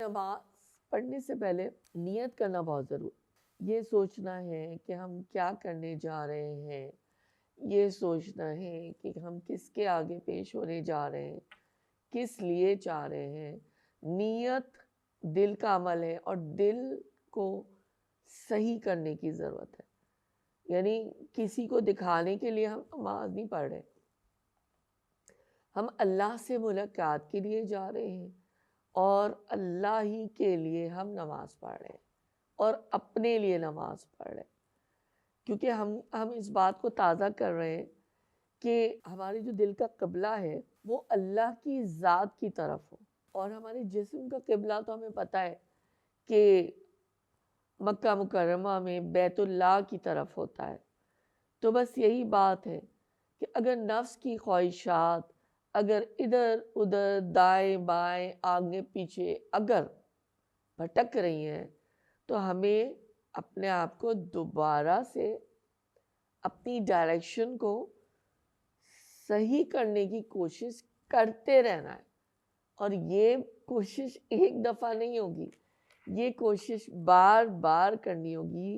نماز پڑھنے سے پہلے نیت کرنا بہت ضروری، یہ سوچنا ہے کہ ہم کیا کرنے جا رہے ہیں، یہ سوچنا ہے کہ ہم کس کے آگے پیش ہونے جا رہے ہیں، کس لیے چاہ رہے ہیں۔ نیت دل کا عمل ہے اور دل کو صحیح کرنے کی ضرورت ہے، یعنی کسی کو دکھانے کے لیے ہم نماز نہیں پڑھ رہے، ہم اللہ سے ملاقات کے لیے جا رہے ہیں اور اللہ ہی کے لیے ہم نماز پڑھ رہے ہیں اور اپنے لیے نماز پڑھ رہے ہیں، کیونکہ ہم اس بات کو تازہ کر رہے ہیں کہ ہمارے جو دل کا قبلہ ہے وہ اللہ کی ذات کی طرف ہو، اور ہمارے جسم کا قبلہ تو ہمیں پتہ ہے کہ مکہ مکرمہ میں بیت اللہ کی طرف ہوتا ہے۔ تو بس یہی بات ہے کہ اگر نفس کی خواہشات اگر ادھر ادھر دائیں بائیں آگے پیچھے اگر بھٹک رہی ہیں تو ہمیں اپنے آپ کو دوبارہ سے اپنی ڈائریکشن کو صحیح کرنے کی کوشش کرتے رہنا ہے، اور یہ کوشش ایک دفعہ نہیں ہوگی، یہ کوشش بار بار کرنی ہوگی،